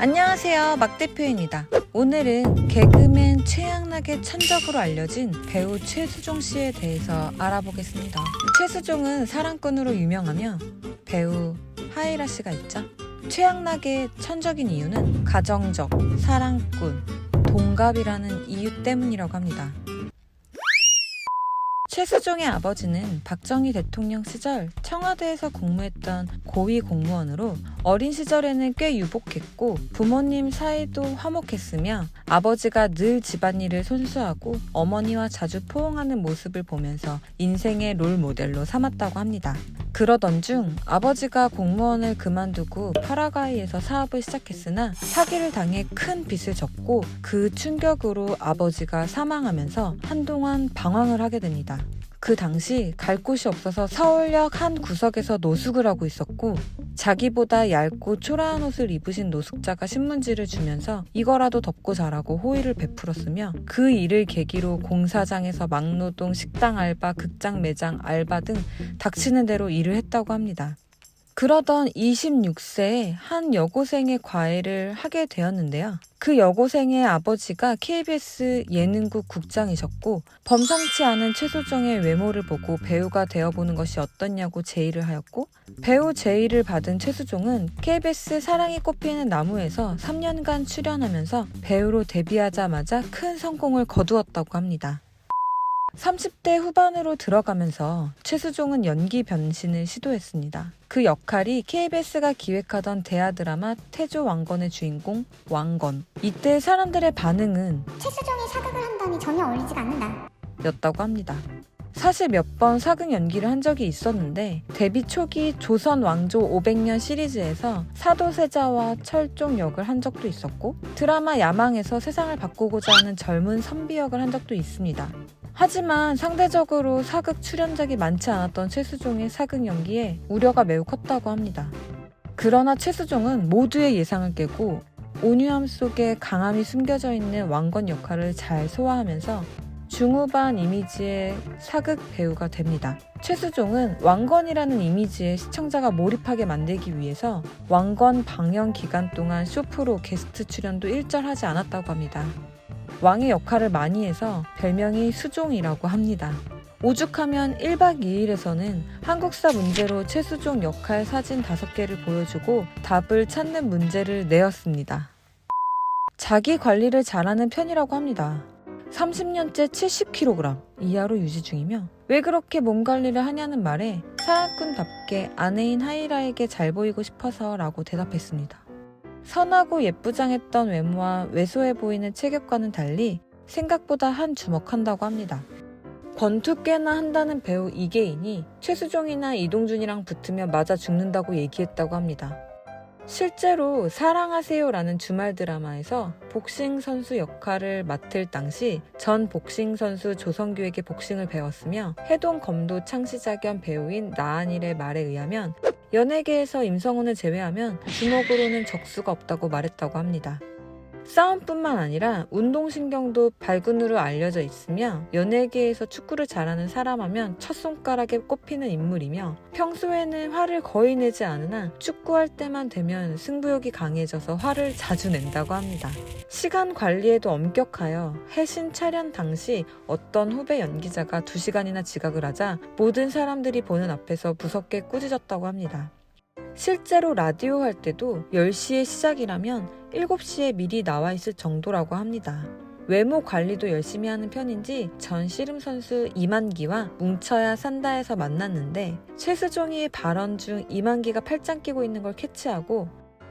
안녕하세요, 막 대표입니다. 오늘은 개그맨 최양락의 천적으로 알려진 배우 최수종 씨에 대해서 알아보겠습니다. 최수종은 사랑꾼으로 유명하며 배우 하이라 씨가 있죠. 최양락의 천적인 이유는 가정적, 사랑꾼, 동갑이라는 이유 때문이라고 합니다. 최수종의 아버지는 박정희 대통령 시절 청와대에서 근무했던 고위 공무원으로 어린 시절에는 꽤 유복했고 부모님 사이도 화목했으며 아버지가 늘 집안일을 손수하고 어머니와 자주 포옹하는 모습을 보면서 인생의 롤 모델로 삼았다고 합니다. 그러던 중 아버지가 공무원을 그만두고 파라과이에서 사업을 시작했으나 사기를 당해 큰 빚을 졌고 그 충격으로 아버지가 사망하면서 한동안 방황을 하게 됩니다. 그 당시 갈 곳이 없어서 서울역 한 구석에서 노숙을 하고 있었고 자기보다 얇고 초라한 옷을 입으신 노숙자가 신문지를 주면서 이거라도 덮고 자라고 호의를 베풀었으며 그 일을 계기로 공사장에서 막노동, 식당 알바, 극장 매장 알바 등 닥치는 대로 일을 했다고 합니다. 그러던 26세에 한 여고생의 과외를 하게 되었는데요. 그 여고생의 아버지가 KBS 예능국 국장이셨고 범상치 않은 최수종의 외모를 보고 배우가 되어보는 것이 어떻냐고 제의를 하였고 배우 제의를 받은 최수종은 KBS 사랑이 꽃피는 나무에서 3년간 출연하면서 배우로 데뷔하자마자 큰 성공을 거두었다고 합니다. 30대 후반으로 들어가면서 최수종은 연기 변신을 시도했습니다. 그 역할이 KBS가 기획하던 대하 드라마 태조 왕건의 주인공 왕건. 이때 사람들의 반응은 최수종이 사극을 한다니 전혀 어울리지가 않는다 였다고 합니다. 사실 몇 번 사극 연기를 한 적이 있었는데 데뷔 초기 조선 왕조 500년 시리즈에서 사도세자와 철종 역을 한 적도 있었고 드라마 야망에서 세상을 바꾸고자 하는 젊은 선비 역을 한 적도 있습니다. 하지만 상대적으로 사극 출연작이 많지 않았던 최수종의 사극 연기에 우려가 매우 컸다고 합니다. 그러나 최수종은 모두의 예상을 깨고 온유함 속에 강함이 숨겨져 있는 왕건 역할을 잘 소화하면서 중후반 이미지의 사극 배우가 됩니다. 최수종은 왕건이라는 이미지에 시청자가 몰입하게 만들기 위해서 왕건 방영 기간 동안 쇼프로 게스트 출연도 일절하지 않았다고 합니다. 왕의 역할을 많이 해서 별명이 수종이라고 합니다. 오죽하면 1박 2일에서는 한국사 문제로 최수종 역할 사진 5개를 보여주고 답을 찾는 문제를 내었습니다. 자기 관리를 잘하는 편이라고 합니다. 30년째 70kg 이하로 유지 중이며 왜 그렇게 몸 관리를 하냐는 말에 사랑꾼답게 아내인 하이라에게 잘 보이고 싶어서 라고 대답했습니다. 선하고 예쁘장했던 외모와 왜소해 보이는 체격과는 달리 생각보다 한 주먹한다고 합니다. 권투깨나 한다는 배우 이계인이 최수종이나 이동준이랑 붙으면 맞아 죽는다고 얘기했다고 합니다. 실제로 사랑하세요라는 주말 드라마에서 복싱 선수 역할을 맡을 당시 전 복싱 선수 조성규에게 복싱을 배웠으며 해동 검도 창시자 겸 배우인 나한일의 말에 의하면 연예계에서 임성훈을 제외하면 주먹으로는 적수가 없다고 말했다고 합니다. 싸움뿐만 아니라 운동신경도 발군으로 알려져 있으며 연예계에서 축구를 잘하는 사람 하면 첫 손가락에 꼽히는 인물이며 평소에는 화를 거의 내지 않으나 축구할 때만 되면 승부욕이 강해져서 화를 자주 낸다고 합니다. 시간 관리에도 엄격하여 해신 촬영 당시 어떤 후배 연기자가 2시간이나 지각을 하자 모든 사람들이 보는 앞에서 무섭게 꾸짖었다고 합니다. 실제로 라디오 할 때도 10시에 시작이라면 7시에 미리 나와 있을 정도라고 합니다. 외모 관리도 열심히 하는 편인지 전 씨름 선수 이만기와 뭉쳐야 산다에서 만났는데 최수종이 발언 중 이만기가 팔짱 끼고 있는 걸 캐치하고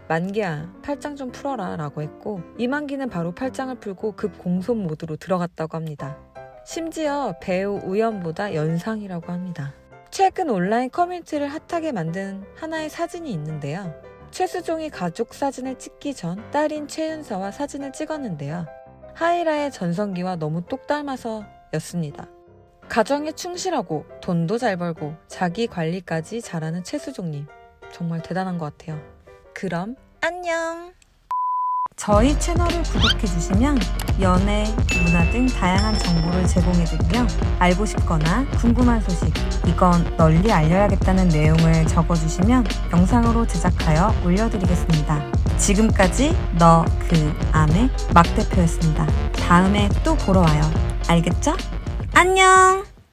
만기야 팔짱 좀 풀어라 라고 했고 이만기는 바로 팔짱을 풀고 급 공손 모드로 들어갔다고 합니다. 심지어 배우 우연보다 연상이라고 합니다. 최근 온라인 커뮤니티를 핫하게 만든 하나의 사진이 있는데요. 최수종이 가족 사진을 찍기 전 딸인 최윤서와 사진을 찍었는데요. 하이라의 전성기와 너무 똑 닮아서 였습니다. 가정에 충실하고 돈도 잘 벌고 자기 관리까지 잘하는 최수종님 정말 대단한 것 같아요. 그럼 안녕! 저희 채널을 구독해주시면 연애, 문화 등 다양한 정보를 제공해드리며 알고 싶거나 궁금한 소식, 이건 널리 알려야겠다는 내용을 적어주시면 영상으로 제작하여 올려드리겠습니다. 지금까지 너 그 암의 막 대표였습니다. 다음에 또 보러 와요. 알겠죠? 안녕!